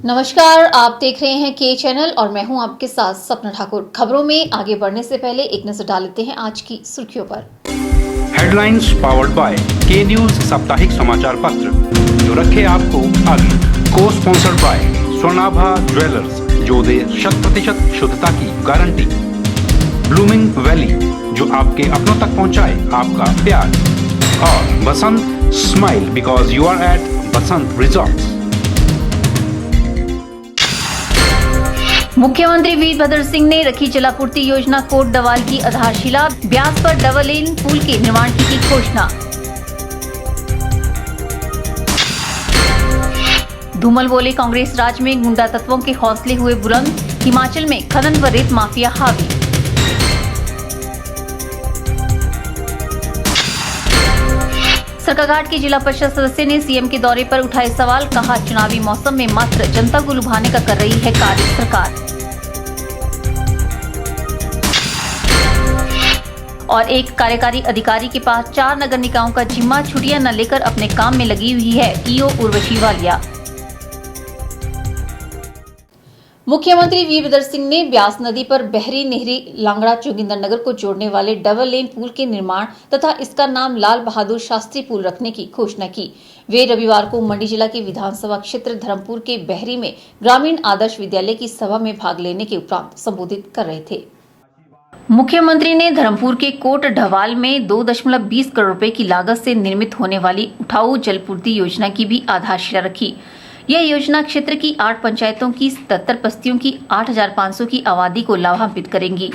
नमस्कार, आप देख रहे हैं के चैनल और मैं हूं आपके साथ सपना ठाकुर। खबरों में आगे बढ़ने से पहले एक नजर डाल लेते हैं आज की सुर्खियों पर। हेडलाइंस पावर्ड बाय के न्यूज साप्ताहिक समाचार पत्र जो रखे आपको आगे। को स्पॉन्सर्ड बाय स्वर्णाभा ज्वेलर्स जो दे 100% शुद्धता की गारंटी। ब्लूमिंग वैली जो आपके अपनों तक पहुंचाए आपका प्यार। और Basant smile because you are at Basant resorts. मुख्यमंत्री वीरभद्र सिंह ने रखी जलापूर्ति योजना कोट डवाल की आधारशिला। ब्यास पर डबल लेन पुल के निर्माण की घोषणा। धूमल बोले, कांग्रेस राज में गुंडा तत्वों के हौसले हुए बुलंद। हिमाचल में खनन व रेत माफिया हावी। सरकाघाट के जिला परिषद सदस्य ने सीएम के दौरे पर उठाए सवाल। कहा, चुनावी मौसम में मात्र जनता को लुभाने का कर रही है कार्य सरकार। और एक कार्यकारी अधिकारी के पास 4 नगर निकायों का जिम्मा, छुट्टियां न लेकर अपने काम में लगी हुई है ईओ उर्वशी वालिया। मुख्यमंत्री वीरभद्र सिंह ने ब्यास नदी पर बहरी नेहरी लांगड़ा जोगिंदरनगर को जोड़ने वाले डबल लेन पुल के निर्माण तथा इसका नाम लाल बहादुर शास्त्री पुल रखने की घोषणा की। वे रविवार को मंडी जिला के विधानसभा क्षेत्र धर्मपुर के बहरी में ग्रामीण आदर्श विद्यालय की सभा में भाग लेने के उपरांत संबोधित कर रहे थे। मुख्यमंत्री ने धर्मपुर के कोट ढवाल में 2.20 करोड़ रुपए की लागत से निर्मित होने वाली उठाऊ जलपूर्ति योजना की भी आधारशिला रखी। यह योजना क्षेत्र की 8 पंचायतों की 77 बस्तियों की 8,500 की आबादी को लाभान्वित करेंगी।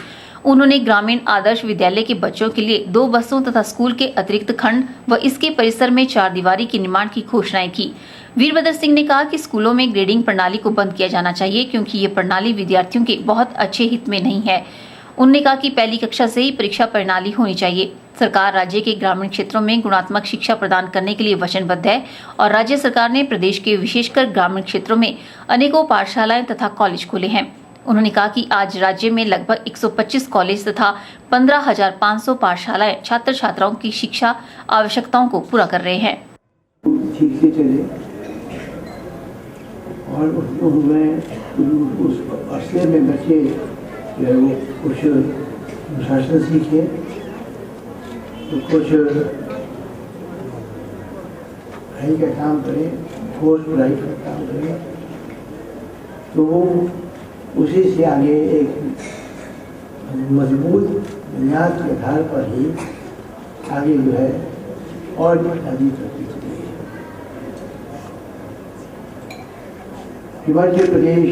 उन्होंने ग्रामीण आदर्श विद्यालय के बच्चों के लिए 2 बसों तथा स्कूल के अतिरिक्त खंड व इसके परिसर में 4 दीवारी के निर्माण की घोषणाएं की। वीरभद्र सिंह ने कहा कि स्कूलों में ग्रेडिंग प्रणाली को बंद किया जाना चाहिए क्योंकि ये प्रणाली विद्यार्थियों के बहुत अच्छे हित में नहीं है। उन्होंने कहा कि पहली कक्षा से ही परीक्षा प्रणाली होनी चाहिए। सरकार राज्य के ग्रामीण क्षेत्रों में गुणात्मक शिक्षा प्रदान करने के लिए वचनबद्ध है और राज्य सरकार ने प्रदेश के विशेषकर ग्रामीण क्षेत्रों में अनेकों पाठशालाएं तथा कॉलेज खोले हैं। उन्होंने कहा कि आज राज्य में लगभग 125 कॉलेज तथा 15,500 पाठशालाएं छात्र छात्राओं की शिक्षा आवश्यकताओं को पूरा कर रहे हैं। ठीक से चले और उस अरसे में बच्चे वो कुछ अनुशासन सीखे, तो कुछ पढ़ाई का काम करें, ठोस पढ़ाई का काम करें, तो वो उसी से आगे एक मजबूत बुनियाद के आधार पर ही आगे जो है और भी आगे तरक्की करेगी। हिमाचल प्रदेश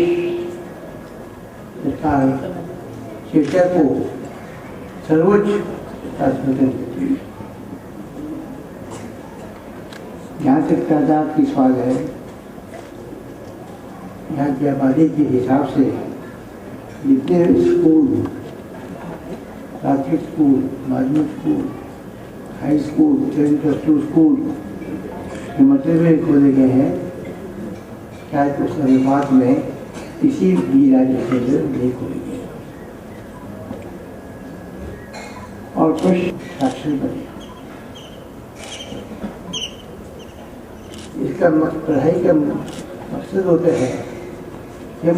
सरकार शिक्षा को सर्वोच्च प्राथमिकता देती है। जहाँ तक तादाद की सवाल है, यहाँ की आबादी के हिसाब से जितने स्कूल, प्राथमिक स्कूल, माध्यमिक school, high school, 10+2 school Himachal में खोले गए हैं, शायद उस अनुपात में किसी भी राज्य के अंदर नहीं खोले गए। और कुछ साक्षर बने। इसका पढ़ाई का मकसद होता है कि हम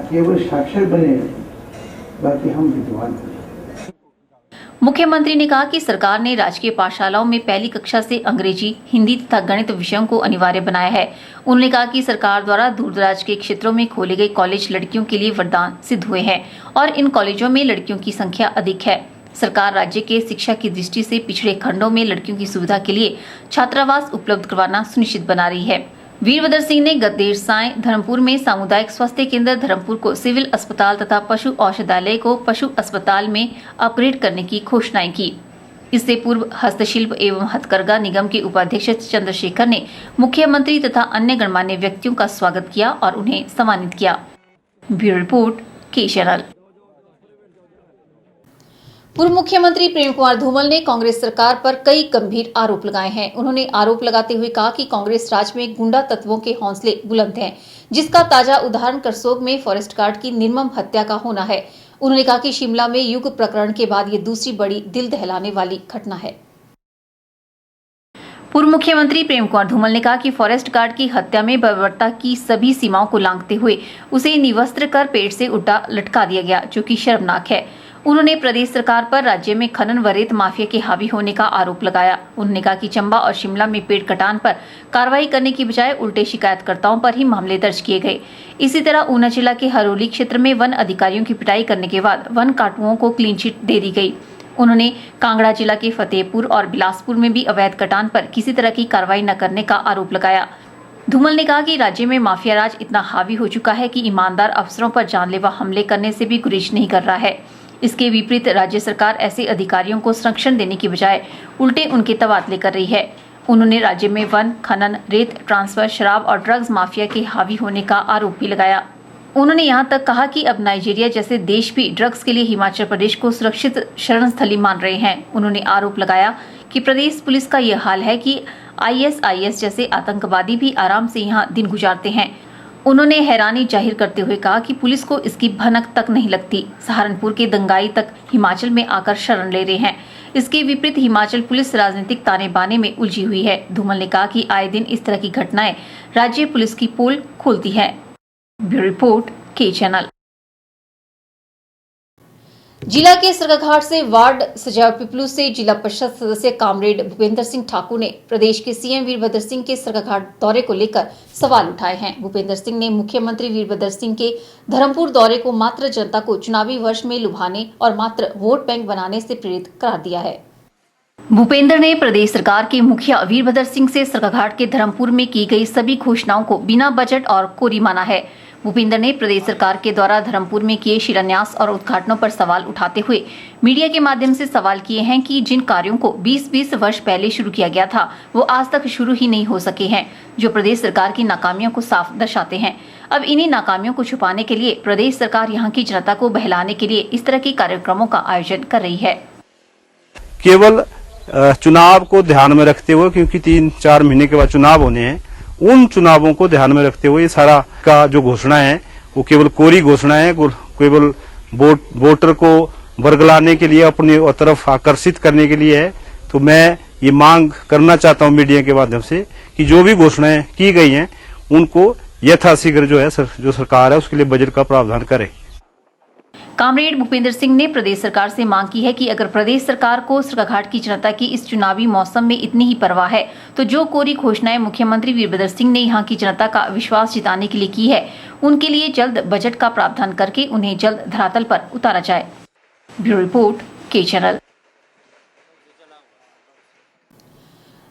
केवल साक्षर बने, बाकी हम विद्वान बने। मुख्यमंत्री ने कहा कि सरकार ने राजकीय पाठशालाओं में पहली कक्षा से अंग्रेजी, हिंदी तथा गणित विषयों को अनिवार्य बनाया है। उन्होंने कहा कि सरकार द्वारा दूरदराज के क्षेत्रों में खोले गए कॉलेज लड़कियों के लिए वरदान सिद्ध हुए हैं और इन कॉलेजों में लड़कियों की संख्या अधिक है। सरकार राज्य के शिक्षा की दृष्टि से पिछड़े खंडों में लड़कियों की सुविधा के लिए छात्रावास उपलब्ध करवाना सुनिश्चित बना रही है। वीरभद्र सिंह ने गत देर सायं धर्मपुर में सामुदायिक स्वास्थ्य केंद्र धर्मपुर को सिविल अस्पताल तथा पशु औषधालय को पशु अस्पताल में अपग्रेड करने की घोषणाएं की। इससे पूर्व हस्तशिल्प एवं हथकरघा निगम के उपाध्यक्ष चंद्रशेखर ने मुख्यमंत्री तथा अन्य गणमान्य व्यक्तियों का स्वागत किया और उन्हें सम्मानित किया। ब्यूरो रिपोर्ट, के चैनल। पूर्व मुख्यमंत्री प्रेम कुमार धूमल ने कांग्रेस सरकार पर कई गंभीर आरोप लगाए हैं। उन्होंने आरोप लगाते हुए कहा कि कांग्रेस राज में गुंडा तत्वों के हौसले बुलंद हैं, जिसका ताजा उदाहरण करसोग में फॉरेस्ट गार्ड की निर्मम हत्या का होना है। उन्होंने कहा कि शिमला में युग प्रकरण के बाद ये दूसरी बड़ी दिल दहलाने वाली घटना है। पूर्व मुख्यमंत्री प्रेम कुमार धूमल ने कहा कि फॉरेस्ट गार्ड की हत्या में बर्बरता की सभी सीमाओं को लांघते हुए उसे निवस्त्र कर पेड़ से उल्टा लटका दिया गया, जो कि शर्मनाक है। उन्होंने प्रदेश सरकार पर राज्य में खनन व रेत माफिया के हावी होने का आरोप लगाया। उन्होंने कहा कि चंबा और शिमला में पेड़ कटान पर कार्रवाई करने की बजाय उल्टे शिकायतकर्ताओं पर ही मामले दर्ज किए गए। इसी तरह ऊना जिला के हरोली क्षेत्र में वन अधिकारियों की पिटाई करने के बाद वन काटुओं को क्लीन चिट दे दी गई। उन्होंने कांगड़ा जिला के फतेहपुर और बिलासपुर में भी अवैध कटान पर किसी तरह की कार्रवाई न करने का आरोप लगाया। धूमल ने कहा कि राज्य में माफिया राज इतना हावी हो चुका है कि ईमानदार अफसरों पर जानलेवा हमले करने से भी गुरेज नहीं कर रहा है। इसके विपरीत राज्य सरकार ऐसे अधिकारियों को संरक्षण देने की बजाय उल्टे उनके तबादले कर रही है। उन्होंने राज्य में वन, खनन, रेत ट्रांसफर, शराब और ड्रग्स माफिया के हावी होने का आरोप भी लगाया। उन्होंने यहां तक कहा कि अब नाइजीरिया जैसे देश भी ड्रग्स के लिए हिमाचल प्रदेश को सुरक्षित शरण स्थली मान रहे हैं। उन्होंने आरोप लगाया कि प्रदेश पुलिस का यह हाल है कि ISIS जैसे आतंकवादी भी आराम से यहां दिन गुजारते हैं। उन्होंने हैरानी जाहिर करते हुए कहा कि पुलिस को इसकी भनक तक नहीं लगती। सहारनपुर के दंगाई तक हिमाचल में आकर शरण ले रहे हैं। इसके विपरीत हिमाचल पुलिस राजनीतिक ताने बाने में उलझी हुई है। धूमल ने कहा कि आए दिन इस तरह की घटनाएं राज्य पुलिस की पोल खोलती है। ब्यूरो रिपोर्ट, के चैनल। जिला के सरकाघाट से वार्ड सजाव पिपलू से जिला परिषद सदस्य कामरेड भूपेंद्र सिंह ठाकुर ने प्रदेश के सीएम वीरभद्र सिंह के सरकाघाट दौरे को लेकर सवाल उठाए हैं। भूपेंद्र सिंह ने मुख्यमंत्री वीरभद्र सिंह के धर्मपुर दौरे को मात्र जनता को चुनावी वर्ष में लुभाने और मात्र वोट बैंक बनाने से प्रेरित करार दिया है। भूपेंद्र ने प्रदेश सरकार के मुखिया वीरभद्र सिंह से सरकाघाट के धर्मपुर में की गई सभी घोषणाओं को बिना बजट और कोरी माना है। भूपेंद्र ने प्रदेश सरकार के द्वारा धर्मपुर में किए शिलान्यास और उद्घाटनों पर सवाल उठाते हुए मीडिया के माध्यम से सवाल किए हैं कि जिन कार्यों को 20-20 वर्ष पहले शुरू किया गया था वो आज तक शुरू ही नहीं हो सके हैं, जो प्रदेश सरकार की नाकामियों को साफ दर्शाते हैं। अब इन्हीं नाकामियों को छुपाने के लिए प्रदेश सरकार यहाँ की जनता को बहलाने के लिए इस तरह के कार्यक्रमों का आयोजन कर रही है। केवल चुनाव को ध्यान में रखते हुए, क्योंकि 3-4 महीने के बाद चुनाव होने हैं, उन चुनावों को ध्यान में रखते हुए सारा का जो घोषणा है वो केवल कोरी घोषणा है, केवल वोटर को वर्गलाने के लिए, अपनी तरफ आकर्षित करने के लिए है। तो मैं ये मांग करना चाहता हूं मीडिया के माध्यम से कि जो भी घोषणाएं की गई हैं उनको यथाशीघ्र जो है जो सरकार है उसके लिए बजट का प्रावधान करे। कामरेड भूपेंद्र सिंह ने प्रदेश सरकार से मांग की है कि अगर प्रदेश सरकार को सरकाघाट की जनता की इस चुनावी मौसम में इतनी ही परवाह है तो जो कोरी घोषणाएं मुख्यमंत्री वीरभद्र सिंह ने यहां की जनता का विश्वास जिताने के लिए की है, उनके लिए जल्द बजट का प्रावधान करके उन्हें जल्द धरातल पर उतारा जाए। ब्यूरो रिपोर्ट, के चैनल।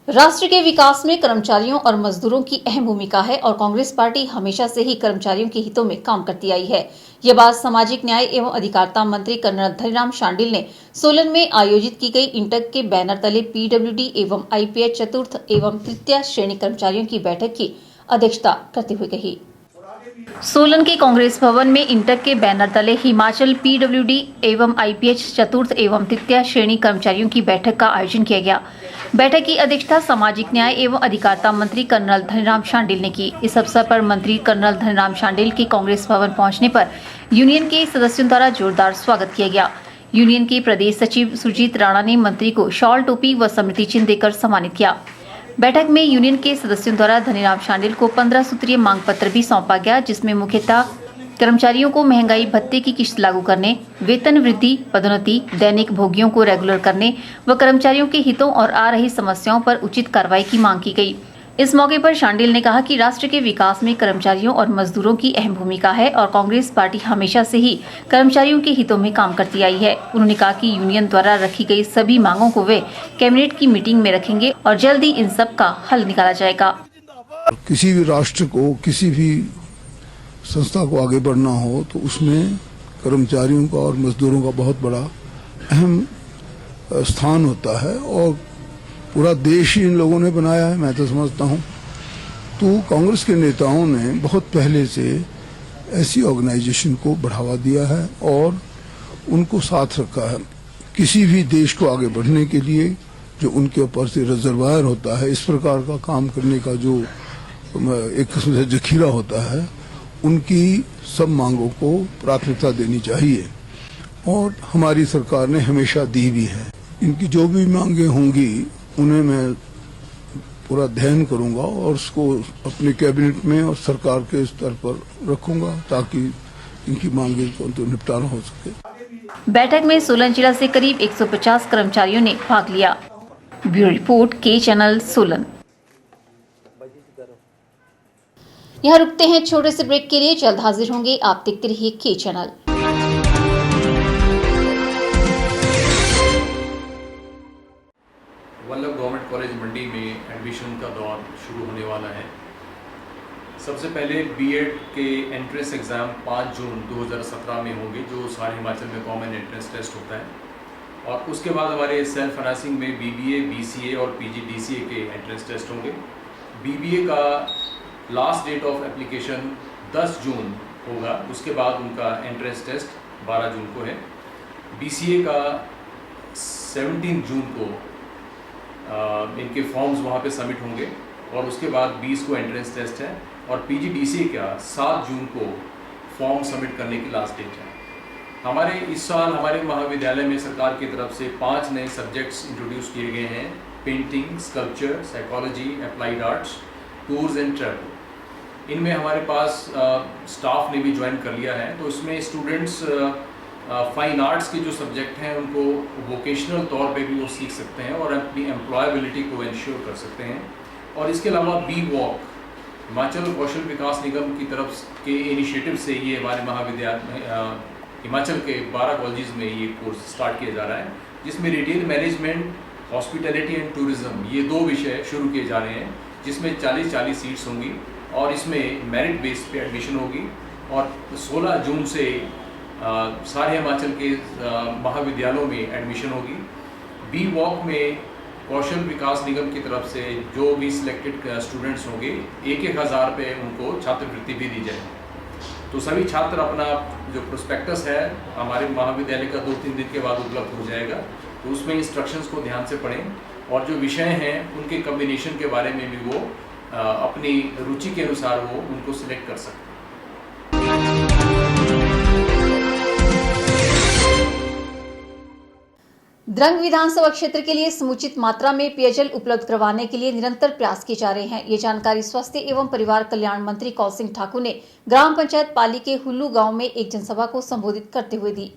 राष्ट्र के विकास में कर्मचारियों और मजदूरों की अहम भूमिका है और कांग्रेस पार्टी हमेशा से ही कर्मचारियों के हितों में काम करती आई है। यह बात सामाजिक न्याय एवं अधिकारिता मंत्री कर्नल धनीराम शांडिल ने सोलन में आयोजित की गई इंटक के बैनर तले PWD एवं IPH चतुर्थ एवं तृतीय श्रेणी कर्मचारियों की बैठक की अध्यक्षता करते हुए कही। सोलन के कांग्रेस भवन में इंटक के बैनर तले हिमाचल PWD एवं IPH चतुर्थ एवं तृतीय श्रेणी कर्मचारियों की बैठक का आयोजन किया गया। बैठक की अध्यक्षता सामाजिक न्याय एवं अधिकारिता मंत्री कर्नल धनीराम शांडिल ने की। इस अवसर पर मंत्री कर्नल धनीराम शांडिल के कांग्रेस भवन पहुंचने पर यूनियन के सदस्यों द्वारा जोरदार स्वागत किया गया। यूनियन के प्रदेश सचिव सुरजीत राणा ने मंत्री को शॉल, टोपी व स्मृति चिन्ह देकर सम्मानित किया। बैठक में यूनियन के सदस्यों द्वारा धनीराम शांडिल को 15 सूत्रीय मांग पत्र भी सौंपा गया, जिसमें मुख्यतः कर्मचारियों को महंगाई भत्ते की किश्त लागू करने, वेतन वृद्धि, पदोन्नति, दैनिक भोगियों को रेगुलर करने व कर्मचारियों के हितों और आ रही समस्याओं पर उचित कार्रवाई की मांग की गई। इस मौके पर शांडिल ने कहा कि राष्ट्र के विकास में कर्मचारियों और मजदूरों की अहम भूमिका है और कांग्रेस पार्टी हमेशा से ही कर्मचारियों के हितों में काम करती आई है। उन्होंने कहा कि यूनियन द्वारा रखी गई सभी मांगों को वे कैबिनेट की मीटिंग में रखेंगे और जल्द ही इन सब का हल निकाला जाएगा। किसी भी राष्ट्र को, किसी भी संस्था को आगे बढ़ना हो तो उसमें कर्मचारियों का और मजदूरों का बहुत बड़ा अहम स्थान होता है और पूरा देश ही इन लोगों ने बनाया है, मैं तो समझता हूँ। तो कांग्रेस के नेताओं ने बहुत पहले से ऐसी ऑर्गेनाइजेशन को बढ़ावा दिया है और उनको साथ रखा है। किसी भी देश को आगे बढ़ने के लिए जो उनके ऊपर से रिजर्वायर होता है, इस प्रकार का काम करने का जो एक किस्म से जखीरा होता है, उनकी सब मांगों को प्राथमिकता देनी चाहिए और हमारी सरकार ने हमेशा दी भी है। इनकी जो भी मांगे होंगी उन्हें मैं पूरा अध्ययन करूंगा और उसको अपने कैबिनेट में और सरकार के स्तर पर रखूंगा ताकि इनकी मांगे को तो निपटारा हो सके। बैठक में सोलन जिला से करीब 150 कर्मचारियों ने भाग लिया। ब्यूरो रिपोर्ट के चैनल सोलन। यहाँ रुकते हैं छोटे से ब्रेक के लिए, जल्द हाजिर होंगे। आप देखते रहिए के चैनल। वल्लभ गवर्नमेंट कॉलेज मंडी में एडमिशन का दौर शुरू होने वाला है। सबसे पहले बीएड के एंट्रेंस एग्ज़ाम 5 जून 2017 में होंगे, जो सारे हिमाचल में कॉमन एंट्रेंस टेस्ट होता है। और उसके बाद हमारे सेल्फ फाइनेंसिंग में बीबीए, बीसीए और पीजीडीसीए के एंट्रेंस टेस्ट होंगे। बीबीए का लास्ट डेट ऑफ एप्लीकेशन 10 जून होगा, उसके बाद उनका एंट्रेंस टेस्ट 12 जून को है। बीसीए का 17 जून को इनके फॉर्म्स वहाँ पे सबमिट होंगे और उसके बाद 20 को एंट्रेंस टेस्ट है। और पीजीडीसीए का 7 जून को फॉर्म सबमिट करने की लास्ट डेट है। हमारे इस साल हमारे महाविद्यालय में सरकार की तरफ से 5 नए सब्जेक्ट्स इंट्रोड्यूस किए गए हैं: painting, sculpture, psychology, applied arts, tours and travel. इनमें हमारे पास स्टाफ ने भी ज्वाइन कर लिया है। तो इसमें स्टूडेंट्स फाइन आर्ट्स के जो सब्जेक्ट हैं उनको वोकेशनल तौर पे भी वो सीख सकते हैं और अपनी एम्प्लॉयबिलिटी को इंश्योर कर सकते हैं। और इसके अलावा बी वॉक, हिमाचल कौशल विकास निगम की तरफ के इनिशिएटिव से ये हमारे महाविद्यालय हिमाचल के 12 कॉलेजेस में ये कोर्स स्टार्ट किया जा रहा है, जिसमें retail management, hospitality and tourism, ये 2 विषय शुरू किए जा रहे हैं, जिसमें 40-40 सीट्स होंगी और इसमें मेरिट बेस पे एडमिशन होगी। और 16 जून से सारे हिमाचल के महाविद्यालयों में एडमिशन होगी। बी वॉक में कौशल विकास निगम की तरफ से जो भी सिलेक्टेड स्टूडेंट्स होंगे 1-1 हज़ार रुपये उनको छात्रवृत्ति भी दी जाएगी। तो सभी छात्र अपना जो प्रोस्पेक्टस है हमारे महाविद्यालय का 2-3 दिन के बाद उपलब्ध हो जाएगा, तो उसमें इंस्ट्रक्शंस को ध्यान से पढ़ें और जो विषय हैं उनके कम्बिनेशन के बारे में भी वो अपनी रुचि के अनुसार वो उनको सिलेक्ट कर सकते हैं। द्रंग विधानसभा क्षेत्र के लिए समुचित मात्रा में पेयजल उपलब्ध करवाने के लिए निरंतर प्रयास किए जा रहे हैं। ये जानकारी स्वास्थ्य एवं परिवार कल्याण मंत्री कौल सिंह ठाकुर ने ग्राम पंचायत पाली के हुल्लू गांव में एक जनसभा को संबोधित करते हुए दी।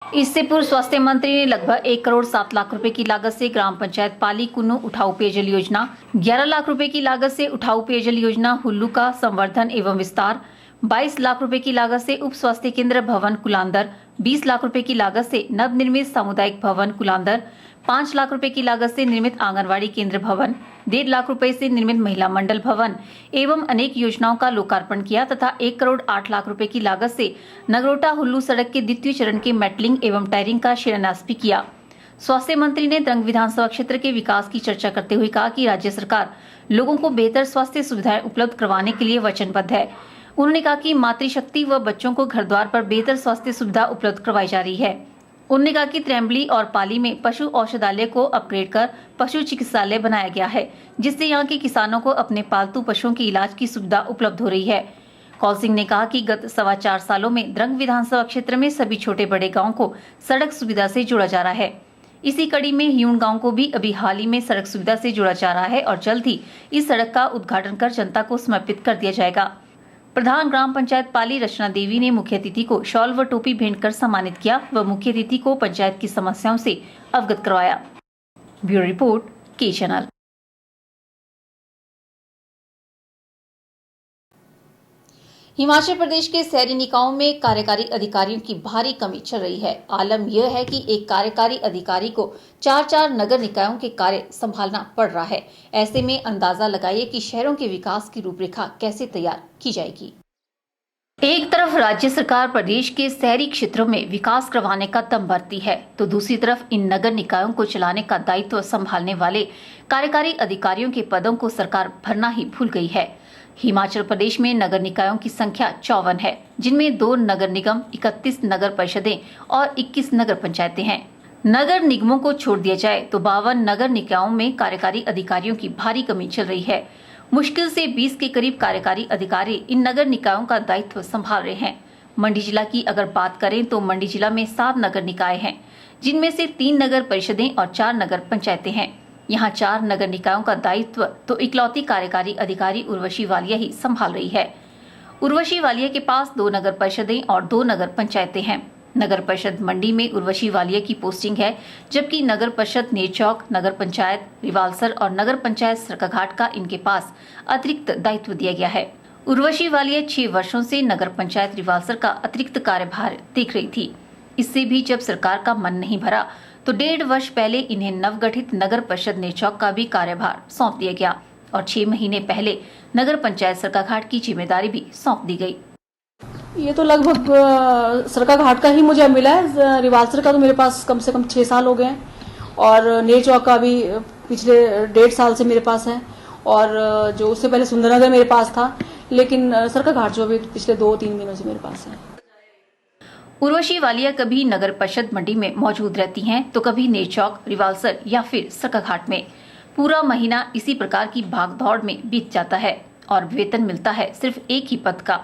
इससे पूर्व स्वास्थ्य मंत्री ने लगभग 1 करोड़ 7 लाख रुपए की लागत से ग्राम पंचायत पाली कुन्नू उठाऊ पेयजल योजना, 11 लाख रुपए की लागत से उठाऊ पेयजल योजना हुल्लू का संवर्धन एवं विस्तार, 22 लाख रुपए की लागत से उप स्वास्थ्य केंद्र भवन कुलांदर, 20 लाख रुपए की लागत से नवनिर्मित सामुदायिक भवन कुलांदर, 5 लाख रुपए की लागत से निर्मित आंगनवाड़ी केंद्र भवन, 1.5 लाख रुपए से निर्मित महिला मंडल भवन एवं अनेक योजनाओं का लोकार्पण किया तथा 1 करोड़ 8 लाख रुपए की लागत से नगरोटा हुल्लू सड़क के द्वितीय चरण के मेटलिंग एवं टायरिंग का शिलान्यास भी किया। स्वास्थ्य मंत्री ने द्रंग विधानसभा क्षेत्र के विकास की चर्चा करते हुए कहा कि राज्य सरकार लोगों को बेहतर स्वास्थ्य सुविधाएं उपलब्ध करवाने के लिए वचनबद्ध है। उन्होंने कहा कि मातृशक्ति व बच्चों को घर द्वार पर बेहतर स्वास्थ्य सुविधा उपलब्ध करवाई जा रही है। उन्होंने कहा कि त्रेम्बली और पाली में पशु औषधालय को अपग्रेड कर पशु चिकित्सालय बनाया गया है, जिससे यहाँ के किसानों को अपने पालतू पशुओं के इलाज की सुविधा उपलब्ध हो रही है। कौल सिंह ने कहा कि गत 4.25 सालों में द्रंग विधानसभा क्षेत्र में सभी छोटे बड़े गाँव को सड़क सुविधा से जोड़ा जा रहा है। इसी कड़ी में ह्यून गांव को भी अभी हाल ही में सड़क सुविधा से जोड़ा जा रहा है और जल्द ही इस सड़क का उद्घाटन कर जनता को समर्पित कर दिया जाएगा। प्रधान ग्राम पंचायत पाली रचना देवी ने मुख्य अतिथि को शॉल व टोपी भेंट कर सम्मानित किया व मुख्य अतिथि को पंचायत की समस्याओं से अवगत करवाया। ब्यूरो रिपोर्ट के चैनल। हिमाचल प्रदेश के शहरी निकायों में कार्यकारी अधिकारियों की भारी कमी चल रही है। आलम यह है कि एक कार्यकारी अधिकारी को 4 नगर निकायों के कार्य संभालना पड़ रहा है। ऐसे में अंदाजा लगाइए कि शहरों के विकास की रूपरेखा कैसे तैयार की जाएगी। एक तरफ राज्य सरकार प्रदेश के शहरी क्षेत्रों में विकास करवाने का दम भरती है, तो दूसरी तरफ इन नगर निकायों को चलाने का दायित्व संभालने वाले कार्यकारी अधिकारियों के पदों को सरकार भरना ही भूल गई है। हिमाचल प्रदेश में नगर निकायों की संख्या 54 है, जिनमें 2 नगर निगम, 31 नगर परिषदें और 21 नगर पंचायतें हैं। नगर निगमों को छोड़ दिया जाए तो 52 नगर निकायों में कार्यकारी अधिकारियों की भारी कमी चल रही है। मुश्किल से 20 के करीब कार्यकारी अधिकारी इन नगर निकायों का दायित्व संभाल रहे हैं। मंडी जिला की अगर बात करें तो मंडी जिला में 7 नगर निकाय हैं, जिनमें से 3 नगर परिषदें और 4 नगर पंचायतें हैं। यहाँ 4 नगर निकायों का दायित्व तो इकलौती कार्यकारी अधिकारी उर्वशी वालिया ही संभाल रही है। उर्वशी वालिया के पास 2 नगर परिषदें और 2 नगर पंचायतें हैं। नगर परिषद मंडी में उर्वशी वालिया की पोस्टिंग है, जबकि नगर परिषद नेरचौक, नगर पंचायत रिवालसर और नगर पंचायत सरकाघाट का इनके पास अतिरिक्त दायित्व दिया गया है। उर्वशी वालिया 6 वर्षों से नगर पंचायत रिवालसर का अतिरिक्त कार्यभार देख रही थी। इससे भी जब सरकार का मन नहीं भरा तो 1.5 वर्ष पहले इन्हें नवगठित नगर परिषद नेरचौक का भी कार्यभार सौंप दिया गया और 6 महीने पहले नगर पंचायत सरकाघाट की जिम्मेदारी भी सौंप दी गई। ये तो लगभग सरकाघाट का ही मुझे मिला है। रिवालसर का तो मेरे पास कम से कम 6 साल हो गए हैं और नेरचौक का भी पिछले 1.5 साल से मेरे पास है और जो उससे पहले सुंदरनगर मेरे पास था, लेकिन सरकाघाट जो भी पिछले 2-3 दिनों से मेरे पास है। उर्वशी वालिया कभी नगर परिषद मंडी में मौजूद रहती हैं तो कभी नेरचौक, रिवालसर या फिर सरकाघाट में। पूरा महीना इसी प्रकार की भागदौड़ में बीत जाता है और वेतन मिलता है सिर्फ एक ही पद का,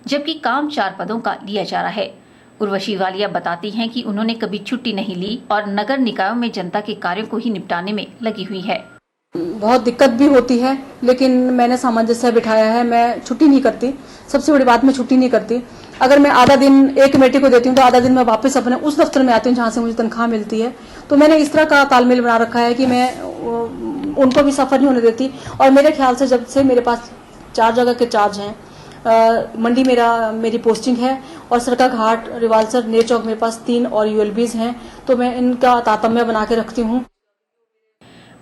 जबकि काम 4 पदों का लिया जा रहा है। उर्वशी वालिया बताती हैं कि उन्होंने कभी छुट्टी नहीं ली और नगर निकायों में जनता के कार्यों को ही निपटाने में लगी हुई है। बहुत दिक्कत भी होती है, लेकिन मैंने सामंजस्य बिठाया है। मैं छुट्टी नहीं करती, सबसे बड़ी बात मैं छुट्टी नहीं करती। अगर मैं आधा दिन एक कमेटी को देती हूँ तो आधा दिन मैं वापस अपने उस दफ्तर में आती हूँ जहाँ से मुझे तनख्वाह मिलती है। तो मैंने इस तरह का तालमेल बना रखा है कि मैं उनको भी सफर नहीं होने देती। और मेरे ख्याल से जब से मेरे पास 4 जगह के चार्ज हैं, मंडी मेरी पोस्टिंग है और सरकाघाट, रिवालसर, नेरचौक मेरे पास 3 और यूएलबीज हैं, तो मैं इनका तारतम्य बना के रखती हूँ।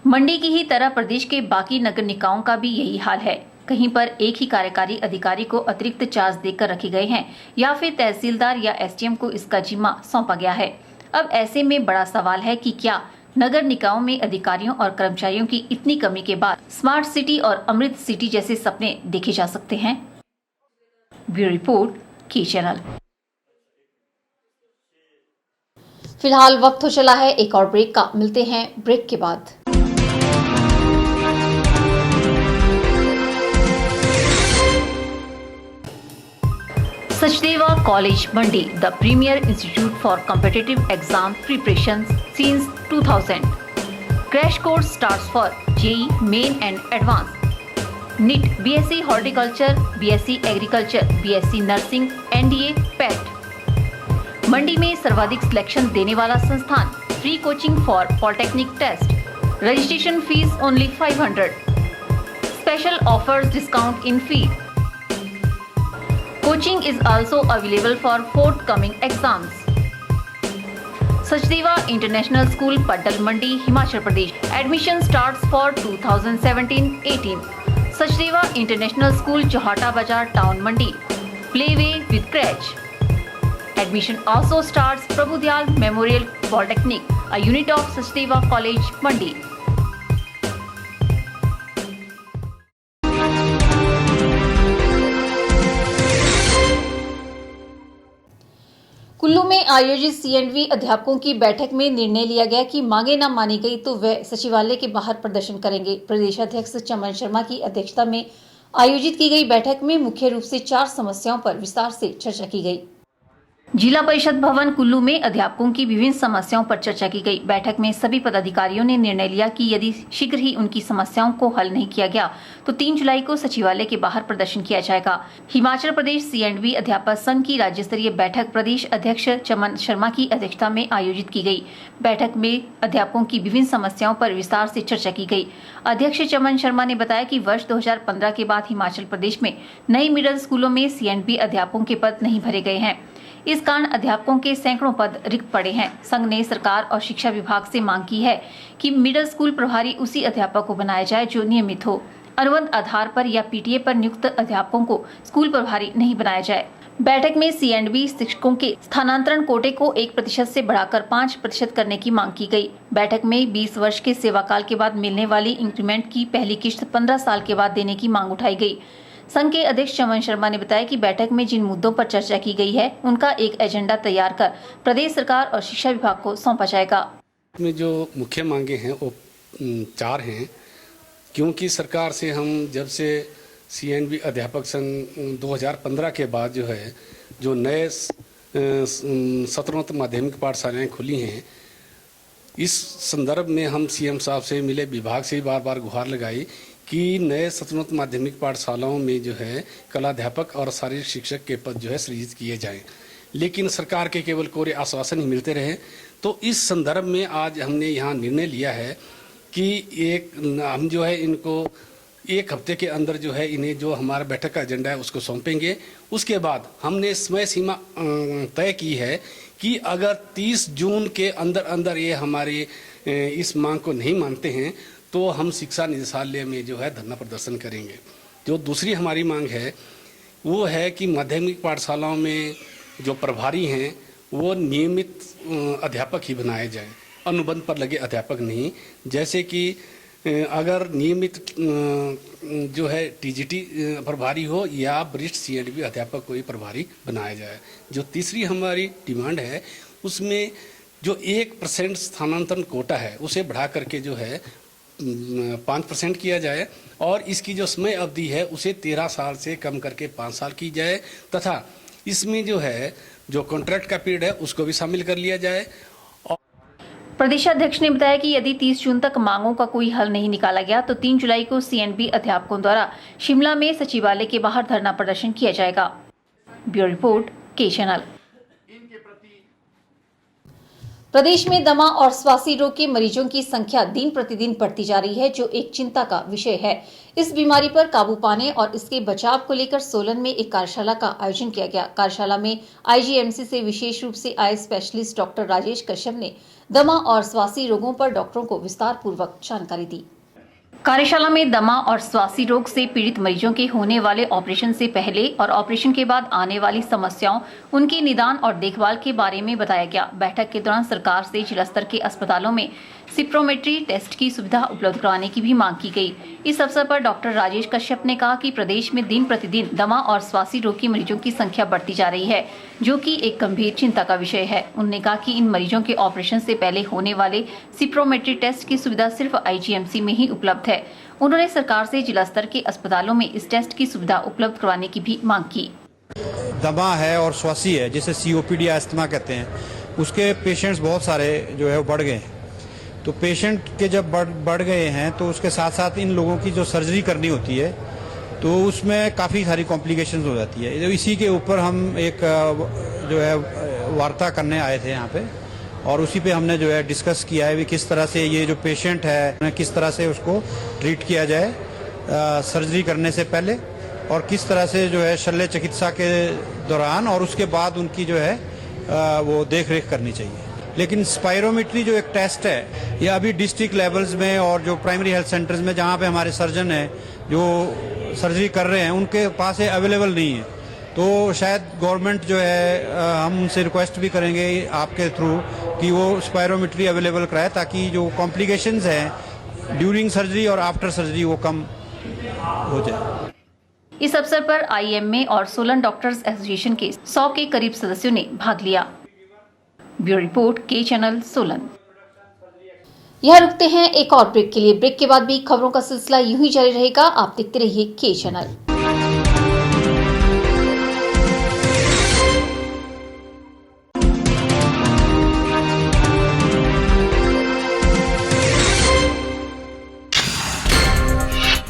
मंडी की ही तरह प्रदेश के बाकी नगर निकायों का भी यही हाल है। कहीं पर एक ही कार्यकारी अधिकारी को अतिरिक्त चार्ज देकर रखे गए हैं या फिर तहसीलदार या एसडीएम को इसका जिम्मा सौंपा गया है। अब ऐसे में बड़ा सवाल है कि क्या नगर निकायों में अधिकारियों और कर्मचारियों की इतनी कमी के बाद स्मार्ट सिटी और अमृत सिटी जैसे सपने देखे जा सकते हैं। ब्यूरो रिपोर्ट, की चैनल। फिलहाल वक्त हो चला है एक और ब्रेक का, मिलते हैं ब्रेक के बाद। Sachdeva college Mandi, the premier institute for competitive exam preparation since 2000. Crash course starts for JEE Main and Advanced, NIT, BSc Horticulture, BSc Agriculture, BSc Nursing, NDA, PET। Mandi में सर्वाधिक सिलेक्शन देने वाला संस्थान, free coaching for polytechnic test, registration fees only 500, special offers discount in fee. Coaching is also available for forthcoming exams. Sachdeva International School, Paddal Mandi, Himachal Pradesh. Admission starts for 2017-18. Sachdeva International School, Johata Bazar, Town Mandi. Playway with crèche. Admission also starts Prabhudyal Memorial Polytechnic, a unit of Sachdeva College, Mandi. Kullu में आयोजित CNV अध्यापकों की बैठक में निर्णय लिया गया कि मांगे न मानी गई तो वह सचिवालय के बाहर प्रदर्शन करेंगे। प्रदेश अध्यक्ष चमन शर्मा की अध्यक्षता में आयोजित की गई बैठक में मुख्य रूप से 4 समस्याओं पर विस्तार से चर्चा की गई। जिला परिषद भवन कुल्लू में अध्यापकों की विभिन्न समस्याओं पर चर्चा की गई। बैठक में सभी पदाधिकारियों ने निर्णय लिया कि यदि शीघ्र ही उनकी समस्याओं को हल नहीं किया गया तो 3 जुलाई को सचिवालय के बाहर प्रदर्शन किया जाएगा। हिमाचल प्रदेश सीएंडवी अध्यापक संघ की राज्य स्तरीय बैठक प्रदेश अध्यक्ष चमन शर्मा की अध्यक्षता में आयोजित की गई। बैठक में अध्यापकों की विभिन्न समस्याओं पर विस्तार से चर्चा की गई। अध्यक्ष चमन शर्मा ने बताया कि वर्ष 2015 के बाद हिमाचल प्रदेश में नई मिडिल स्कूलों में सीएंडवी अध्यापकों के पद नहीं भरे गए हैं। इस कारण अध्यापकों के सैकड़ों पद रिक्त पड़े हैं। संघ ने सरकार और शिक्षा विभाग से मांग की है कि मिडिल स्कूल प्रभारी उसी अध्यापक को बनाया जाए जो नियमित हो। अनुबंध आधार पर या पीटीए पर नियुक्त अध्यापकों को स्कूल प्रभारी नहीं बनाया जाए। बैठक में सीएंडवी शिक्षकों के स्थानांतरण कोटे को 1% से बढ़ाकर 5% करने की मांग की गई। बैठक में 20 वर्ष के सेवाकाल के बाद मिलने वाली इंक्रीमेंट की पहली किश्त 15 साल के बाद देने की मांग उठाई गई। संघ के अध्यक्ष चमन शर्मा ने बताया कि बैठक में जिन मुद्दों पर चर्चा की गई है उनका एक एजेंडा तैयार कर प्रदेश सरकार और शिक्षा विभाग को सौंपा जाएगा। में जो मुख्य मांगे हैं वो 4 हैं, क्योंकि सरकार से हम जब से सीएनवी अध्यापक संघ 2015 के बाद जो नए सत्रोन्नत माध्यमिक पाठशालाएं खुली हैं इस संदर्भ में हम सीएम साहब से मिले, विभाग से बार बार गुहार लगाई कि नए सतोन्नत माध्यमिक पाठशालाओं में जो है कलाध्यापक और शारीरिक शिक्षक के पद जो है सृजित किए जाएं, लेकिन सरकार के केवल कोरे आश्वासन ही मिलते रहे। तो इस संदर्भ में आज हमने यहाँ निर्णय लिया है कि हम जो है इनको 1 हफ्ते के अंदर जो है इन्हें जो हमारा बैठक का एजेंडा है उसको सौंपेंगे। उसके बाद हमने समय सीमा तय की है कि अगर 30 जून के अंदर अंदर ये हमारे इस मांग को नहीं मानते हैं तो हम शिक्षा निदेशालय में जो है धरना प्रदर्शन करेंगे। जो दूसरी हमारी मांग है वो है कि माध्यमिक पाठशालाओं में जो प्रभारी हैं वो नियमित अध्यापक ही बनाए जाएं, अनुबंध पर लगे अध्यापक नहीं। जैसे कि अगर नियमित जो है टीजीटी प्रभारी हो या वरिष्ठ सीएनबी अध्यापक को ही प्रभारी बनाया जाए। जो तीसरी हमारी डिमांड है उसमें जो 1% स्थानांतरण कोटा है उसे बढ़ा करके जो है 5% किया जाए और इसकी जो समय अवधि है उसे 13 साल से कम करके 5 साल की जाए तथा इसमें जो है जो कॉन्ट्रैक्ट का पीरियड है उसको भी शामिल कर लिया जाए। प्रदेशाध्यक्ष ने बताया कि यदि 30 जून तक मांगों का कोई हल नहीं निकाला गया तो 3 जुलाई को सीएनबी अध्यापकों द्वारा शिमला में सचिवालय के बाहर धरना प्रदर्शन किया जाएगा। ब्यूरो रिपोर्ट, के चैनल। प्रदेश में दमा और श्वासी रोग के मरीजों की संख्या दिन प्रतिदिन बढ़ती जा रही है, जो एक चिंता का विषय है। इस बीमारी पर काबू पाने और इसके बचाव को लेकर सोलन में एक कार्यशाला का आयोजन किया गया। कार्यशाला में आईजीएमसी से विशेष रूप से आए स्पेशलिस्ट डॉक्टर राजेश कश्यप ने दमा और श्वासी रोगों पर डॉक्टरों को विस्तार पूर्वक जानकारी दी। कार्यशाला में दमा और श्वासी रोग से पीड़ित मरीजों के होने वाले ऑपरेशन से पहले और ऑपरेशन के बाद आने वाली समस्याओं, उनके निदान और देखभाल के बारे में बताया गया। बैठक के दौरान सरकार से जिला स्तर के अस्पतालों में सिप्रोमेट्री टेस्ट की सुविधा उपलब्ध कराने की भी मांग की गई। इस अवसर पर डॉक्टर राजेश कश्यप ने कहा कि प्रदेश में दिन प्रतिदिन दमा और श्वासी रोग के मरीजों की संख्या बढ़ती जा रही है, जो कि एक गंभीर चिंता का विषय है। उन्होंने कहा कि इन मरीजों के ऑपरेशन से पहले होने वाले सिप्रोमेट्री टेस्ट की सुविधा सिर्फ आईजीएमसी में ही उपलब्ध है। उन्होंने सरकार से जिला स्तर के अस्पतालों में इस टेस्ट की सुविधा उपलब्ध करवाने की भी मांग की। दमा है और श्वासी है, जिसे सीओपीडी अस्थमा कहते हैं, उसके पेशेंट्स बहुत सारे जो है वो बढ़ गए हैं। तो पेशेंट के जब बढ़ गए हैं तो उसके साथ साथ इन लोगों की जो सर्जरी करनी होती है तो उसमें काफ़ी सारी कॉम्प्लिकेशंस हो जाती है। तो इसी के ऊपर हम एक जो है वार्ता करने आए थे यहाँ पे, और उसी पे हमने जो है डिस्कस किया है कि किस तरह से ये जो पेशेंट है किस तरह से उसको ट्रीट किया जाए सर्जरी करने से पहले, और किस तरह से जो है शल्य चिकित्सा के दौरान और उसके बाद उनकी जो है वो देख रेख करनी चाहिए। लेकिन स्पायरोमेट्री जो एक टेस्ट है ये अभी डिस्ट्रिक्ट लेवल्स में और जो प्राइमरी हेल्थ सेंटर्स में जहाँ पे हमारे सर्जन हैं जो सर्जरी कर रहे हैं उनके पास ये अवेलेबल नहीं है। तो शायद गवर्नमेंट जो है हम उनसे रिक्वेस्ट भी करेंगे आपके थ्रू कि वो स्पायरोमेट्री अवेलेबल कराए, ताकि जो कॉम्प्लिकेशंस हैं ड्यूरिंग सर्जरी और आफ्टर सर्जरी वो कम हो जाए। इस अवसर पर आईएमए और सोलन डॉक्टर्स एसोसिएशन के 100 के करीब सदस्यों ने भाग लिया। ब्यूरो रिपोर्ट, के चैनल, सोलन। यह रुकते हैं एक और ब्रेक के लिए। ब्रेक के बाद भी खबरों का सिलसिला यूं ही जारी रहेगा। आप देखते रहिए के चैनल।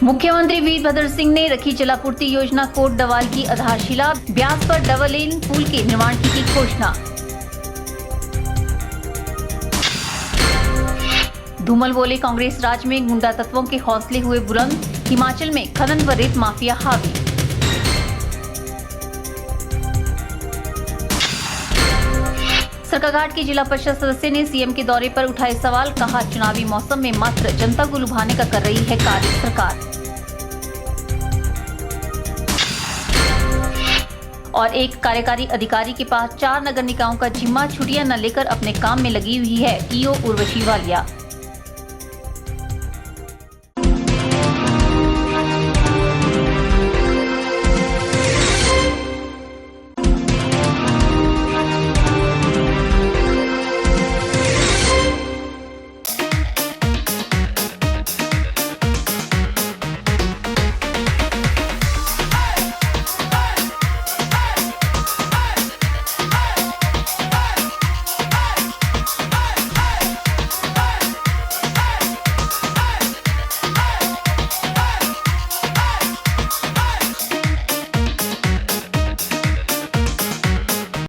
मुख्यमंत्री वीरभद्र सिंह ने रखी जलापूर्ति योजना कोट डवाल की आधारशिला। ब्यास पर डबल लेन पुल के निर्माण की घोषणा। धूमल बोले, कांग्रेस राज में गुंडा तत्वों के हौसले हुए बुलंद। हिमाचल में खनन व रेत माफिया हावी। सरकाघाट के जिला परिषद सदस्य ने सीएम के दौरे पर उठाए सवाल। कहा, चुनावी मौसम में मात्र जनता को लुभाने का कर रही है कार्य सरकार। और एक कार्यकारी अधिकारी के पास 4 नगर निकायों का जिम्मा, छुट्टियां न लेकर अपने काम में लगी हुई है ईओ उर्वशी वालिया।